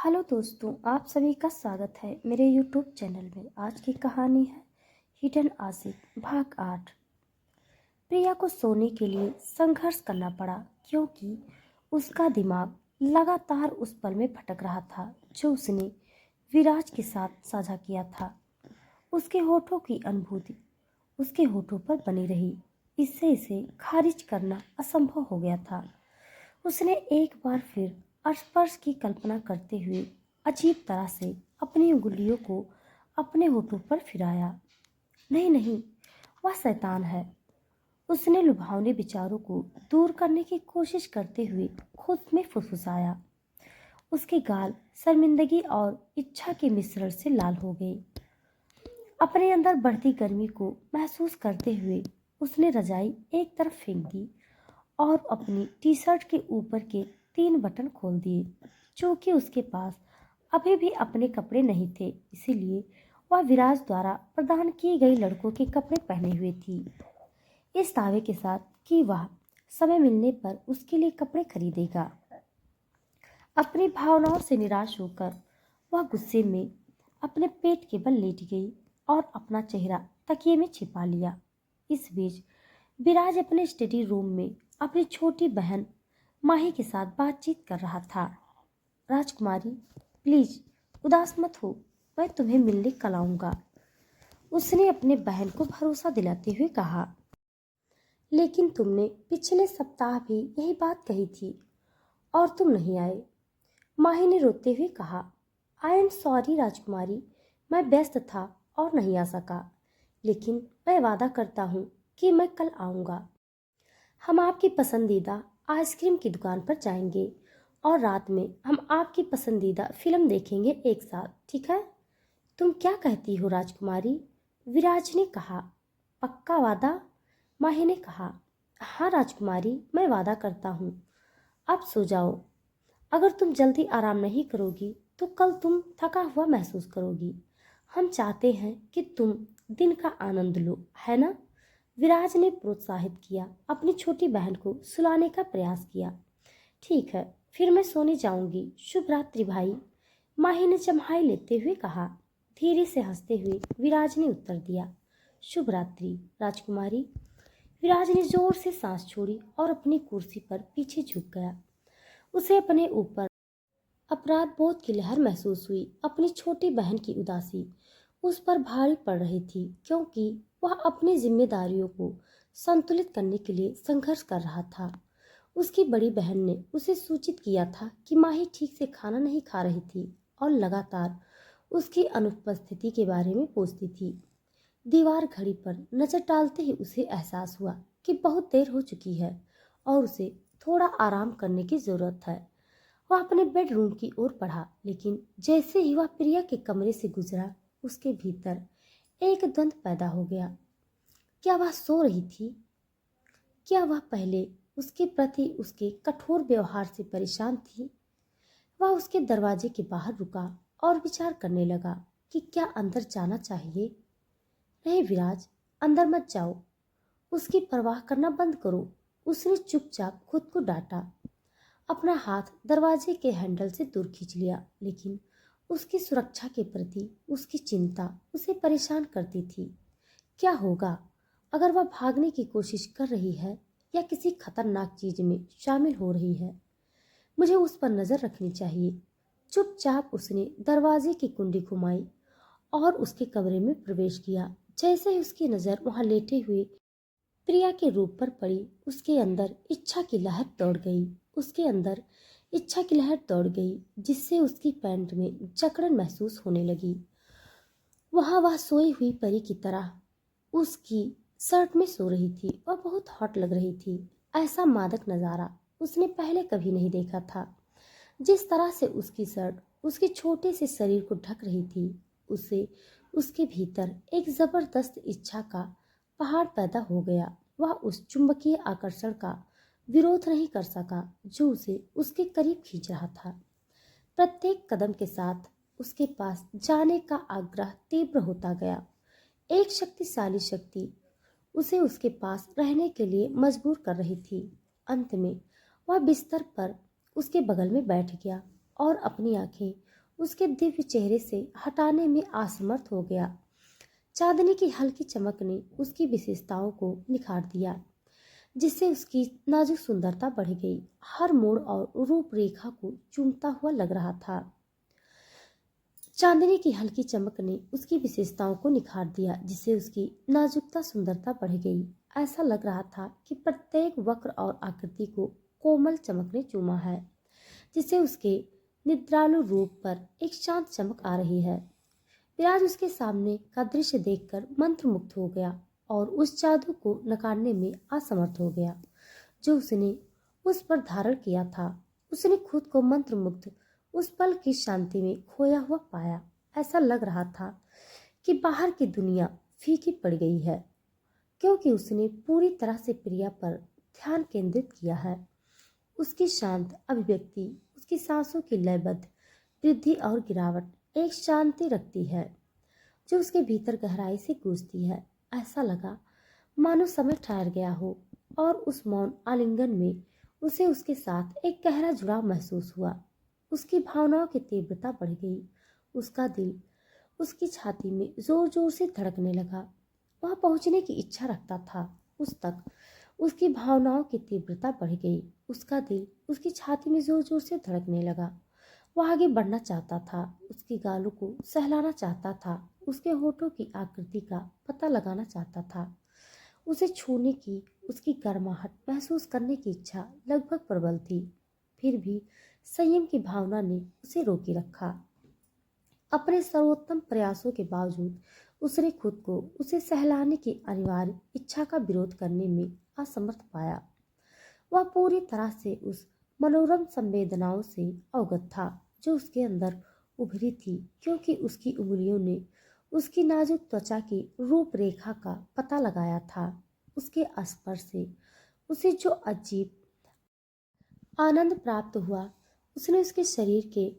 Hello दोस्तों, आप सभी का स्वागत है मेरे यूट्यूब चैनल में। आज की कहानी है हिडन आशिक भाग 8। प्रिया को सोने के लिए संघर्ष करना पड़ा क्योंकि उसका दिमाग लगातार उस पल में भटक रहा था जो उसने विराज के साथ साझा किया था। उसके होठों की अनुभूति उसके होठों पर बनी रही। इससे इसे खारिज करना असंभव हो गया था। उसने एक बार फिर स्पर्श की कल्पना करते हुए अजीब तरह से अपनी उंगलियों को अपने होठों पर फिराया। नहीं नहीं, वह शैतान है। उसने लुभावने विचारों को दूर करने की कोशिश करते हुए खुद में फुसफुसाया। उसके गाल शर्मिंदगी और इच्छा के मिश्रण से लाल हो गए। अपने अंदर बढ़ती गर्मी को महसूस करते हुए उसने रजाई एक तरफ फेंक दी और अपनी टी शर्ट के ऊपर के 3 बटन खोल दिए। चूंकि उसके पास अभी भी अपने कपड़े नहीं थे, इसीलिए वह विराज द्वारा प्रदान की गई लड़कों के कपड़े पहने हुए थी, इस दावे के साथ कि वह समय मिलने पर उसके लिए कपड़े खरीदेगा। अपनी भावनाओं से निराश होकर वह गुस्से में अपने पेट के बल लेट गई और अपना चेहरा तकिए में छिपा लिया। इस बीच विराज अपने स्टडी रूम में अपनी छोटी बहन माही के साथ बातचीत कर रहा था। राजकुमारी, प्लीज उदास मत हो, मैं तुम्हें मिलने कल आऊंगा, उसने अपने बहन को भरोसा दिलाते हुए कहा। लेकिन तुमने पिछले सप्ताह भी यही बात कही थी और तुम नहीं आए, माही ने रोते हुए कहा। आई एम सॉरी राजकुमारी, मैं व्यस्त था और नहीं आ सका, लेकिन मैं वादा करता हूँ कि मैं कल आऊँगा। हम आपकी पसंदीदा आइसक्रीम की दुकान पर जाएंगे और रात में हम आपकी पसंदीदा फिल्म देखेंगे एक साथ, ठीक है? तुम क्या कहती हो राजकुमारी? विराज ने कहा। पक्का वादा? माही ने कहा। हाँ राजकुमारी, मैं वादा करता हूँ। अब सो जाओ। अगर तुम जल्दी आराम नहीं करोगी तो कल तुम थका हुआ महसूस करोगी। हम चाहते हैं कि तुम दिन का आनंद लो, है ना? विराज ने प्रोत्साहित किया, अपनी छोटी बहन को सुलाने का प्रयास किया। ठीक है, फिर मैं सोने जाऊंगी। शुभ रात्रि भाई, माही ने जम्हाई लेते हुए कहा। धीरे से हंसते हुए विराज ने उत्तर दिया। शुभ रात्रि राजकुमारी। विराज ने जोर से सांस छोड़ी और अपनी कुर्सी पर पीछे झुक गया। उसे अपने ऊपर अपराध बोध की लहर महसूस हुई। अपनी छोटी बहन की उदासी उस पर भारी पड़ रही थी क्योंकि वह अपनी जिम्मेदारियों को संतुलित करने के लिए संघर्ष कर रहा था। उसकी बड़ी बहन ने उसे सूचित किया था कि माही ठीक से खाना नहीं खा रही थी और लगातार उसकी अनुपस्थिति के बारे में पूछती थी। दीवार घड़ी पर नजर डालते ही उसे एहसास हुआ कि बहुत देर हो चुकी है और उसे थोड़ा आराम करने की जरूरत है। वह अपने बेडरूम की ओर बढ़ा, लेकिन जैसे ही वह प्रिया के कमरे से गुजरा, उसके भीतर एक द्वंद्व पैदा हो गया। क्या वह सो रही थी? क्या वह पहले उसके प्रति उसके कठोर व्यवहार से परेशान थी? वह उसके दरवाजे के बाहर रुका और विचार करने लगा कि क्या अंदर जाना चाहिए। नहीं विराज, अंदर मत जाओ, उसकी परवाह करना बंद करो, उसने चुपचाप खुद को डांटा। अपना हाथ दरवाजे के हैंडल से दूर खींच लिया, लेकिन उसकी सुरक्षा के प्रति उसकी चिंता उसे परेशान करती थी। क्या होगा अगर वह भागने की कोशिश कर रही है या किसी खतरनाक चीज में शामिल हो रही है? मुझे उस पर नजर रखनी चाहिए। चुपचाप उसने दरवाजे की कुंडी घुमाई और उसके कमरे में प्रवेश किया। जैसे ही उसकी नजर वहां लेटे हुए प्रिया के रूप पर पड़ी, उसके अंदर इच्छा की लहर दौड़ गई। उसके अंदर इच्छा की लहर दौड़ गई जिससे उसकी पैंट में जकड़न महसूस होने लगी। वहां वह सोई हुई परी की तरह उसकी शर्ट में सो रही थी और बहुत हॉट लग रही थी। ऐसा मादक नजारा उसने पहले कभी नहीं देखा था। जिस तरह से उसकी शर्ट उसके छोटे से शरीर को ढक रही थी, उसे उसके भीतर एक जबरदस्त इच्छा का पहाड़ पैदा हो गया। वह उस चुंबकीय आकर्षण का विरोध नहीं कर सका जो उसे उसके करीब खींच रहा था। प्रत्येक कदम के साथ उसके पास जाने का आग्रह तीव्र होता गया। एक शक्तिशाली शक्ति उसे उसके पास रहने के लिए मजबूर कर रही थी। अंत में वह बिस्तर पर उसके बगल में बैठ गया और अपनी आंखें उसके दिव्य चेहरे से हटाने में असमर्थ हो गया। चांदनी की हल्की चमक ने उसकी विशेषताओं को निखार दिया, जिससे उसकी नाजुक सुंदरता बढ़ गई। हर मोड़ और रूपरेखा को चूमता हुआ लग रहा था। चांदनी की हल्की चमक ने उसकी विशेषताओं को निखार दिया, जिससे उसकी नाजुकता सुंदरता बढ़ गई। ऐसा लग रहा था कि प्रत्येक वक्र और आकृति को कोमल चमक ने चूमा है, जिससे उसके निद्रालु रूप पर एक शांत चमक आ रही है। विराज उसके सामने का दृश्य देखकर मंत्रमुग्ध हो गया और उस जादू को नकारने में असमर्थ हो गया जो उसने उस पर धारण किया था। उसने खुद को मंत्रमुग्ध उस पल की शांति में खोया हुआ पाया। ऐसा लग रहा था कि बाहर की दुनिया फीकी पड़ गई है, क्योंकि उसने पूरी तरह से प्रिया पर ध्यान केंद्रित किया है। उसकी शांत अभिव्यक्ति, उसकी सांसों की लयबद्ध वृद्धि और गिरावट एक शांति रखती है जो उसके भीतर गहराई से गूंजती है। ऐसा लगा मानो समय ठहर गया हो और उस मौन आलिंगन में उसे उसके साथ एक गहरा जुड़ाव महसूस हुआ। उसकी भावनाओं की तीव्रता बढ़ गई। उसका दिल उसकी छाती में जोर जोर से धड़कने लगा। वह पहुंचने की इच्छा रखता था उस तक। उसकी भावनाओं की तीव्रता बढ़ गई। उसका दिल उसकी छाती में जोर जोर से धड़कने लगा। वह आगे बढ़ना चाहता था, उसकी गालों को सहलाना चाहता था, उसके होठों की आकृति का पता लगाना चाहता था। उसे छूने की, उसकी गर्माहट महसूस करने की इच्छा लगभग प्रबल थी। फिर भी संयम की भावना ने उसे रोके रखा। अपने सर्वोत्तम प्रयासों के बावजूद उसने खुद को उसे सहलाने की अनिवार्य इच्छा का विरोध करने में असमर्थ पाया। वह पूरी तरह से उस मनोरम संवेदनाओं से अवगत था जो उसके अंदर उभरी थी, क्योंकि उसकी उंगलियों ने उसकी नाजुक त्वचा की रूपरेखा का पता लगाया था। उसके स्पर्श से उसे जो अजीब आनंद प्राप्त हुआ, उसने उसके शरीर के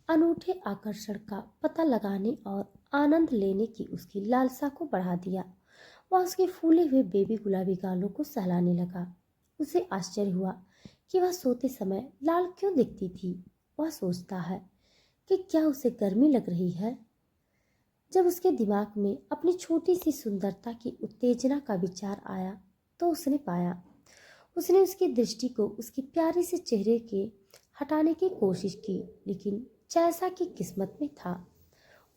अनूठे आकर्षण का पता लगाने और आनंद लेने की उसकी लालसा को बढ़ा दिया। वह उसके फूले हुए बेबी गुलाबी गालों को सहलाने लगा। उसे आश्चर्य हुआ कि वह सोते समय लाल क्यों दिखती थी। वह सोचता है कि क्या उसे गर्मी लग रही है। जब उसके दिमाग में अपनी छोटी सी सुंदरता की उत्तेजना का विचार आया तो उसने पाया, उसने उसकी दृष्टि को उसके प्यारे से चेहरे के हटाने की कोशिश की, लेकिन जैसा कि किस्मत में था,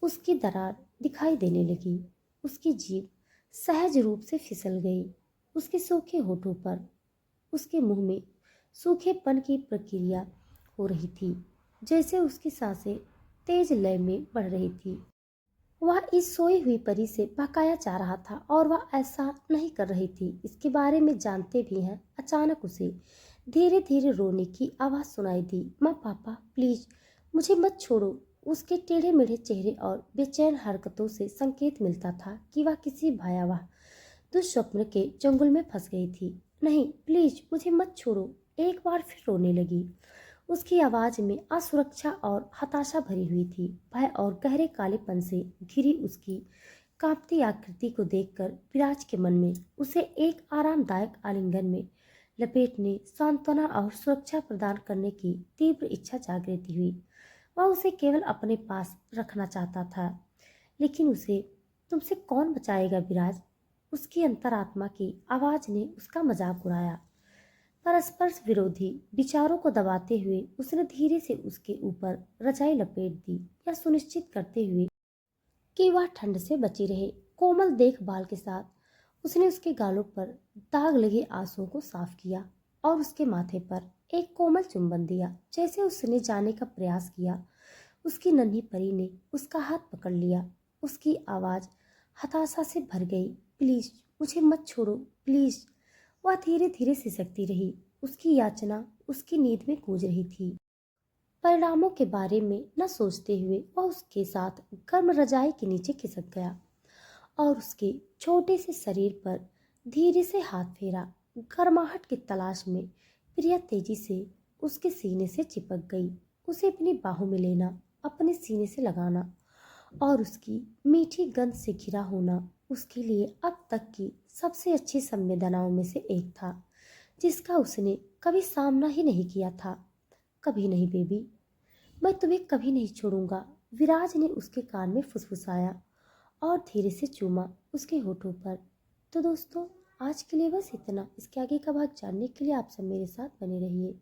उसकी दरार दिखाई देने लगी। उसकी जीभ सहज रूप से फिसल गई। उसके सूखे होठों पर, उसके मुंह में सूखेपन की प्रक्रिया हो रही थी, जैसे उसकी सांसें तेज लय में बढ़ रही थी। वह इस सोई हुई परी से बहकाया जा रहा था और वह ऐसा नहीं कर रही थी, इसके बारे में जानते भी हैं। अचानक उसे धीरे धीरे रोने की आवाज़ सुनाई दी। माँ, पापा प्लीज मुझे मत छोड़ो। उसके टेढ़े मेढ़े चेहरे और बेचैन हरकतों से संकेत मिलता था कि वह किसी भयावह दुःस्वप्न के चंगुल में फंस गई थी। नहीं, प्लीज मुझे मत छोड़ो। एक बार फिर रोने लगी। उसकी आवाज में असुरक्षा और हताशा भरी हुई थी। भय और गहरे कालेपन से घिरी उसकी कांपती आकृति को देखकर विराज के मन में उसे एक आरामदायक आलिंगन में लपेटने, सांत्वना और सुरक्षा प्रदान करने की तीव्र इच्छा जागृत हुई। वह उसे केवल अपने पास रखना चाहता था, लेकिन उसे तुमसे कौन बचाएगा विराज? उसकी अंतरात्मा की आवाज ने उसका मजाक उड़ाया। परस्पर विरोधी विचारों को दबाते हुए उसने धीरे से उसके ऊपर रजाई लपेट दी, यह सुनिश्चित करते हुए कि वह ठंड से बची रहे। कोमल देखभाल के साथ उसने उसके गालों पर दाग लगे आंसुओं को साफ किया और उसके माथे पर एक कोमल चुंबन दिया। जैसे उसने जाने का प्रयास किया, उसकी नन्ही परी ने उसका हाथ पकड़ लिया। उसकी आवाज हताशा से भर गई। प्लीज मुझे मत छोड़ो, प्लीज। वह धीरे धीरे सिसकती रही। उसकी याचना उसकी नींद में गूंज रही थी। परिणामों के बारे में न सोचते हुए वह उसके साथ गर्म रजाई के नीचे खिसक गया और उसके छोटे से शरीर पर धीरे से हाथ फेरा। गर्माहट की तलाश में प्रिया तेजी से उसके सीने से चिपक गई। उसे अपनी बाहों में लेना, अपने सीने से लगाना और उसकी मीठी गंध से घिरा होना उसके लिए अब तक की सबसे अच्छी संवेदनाओं में से एक था, जिसका उसने कभी सामना ही नहीं किया था। कभी नहीं बेबी, मैं तुम्हें कभी नहीं छोड़ूंगा, विराज ने उसके कान में फुसफुसाया और धीरे से चूमा उसके होठों पर। तो दोस्तों, आज के लिए बस इतना। इसके आगे का भाग जानने के लिए आप सब मेरे साथ बने रहिए।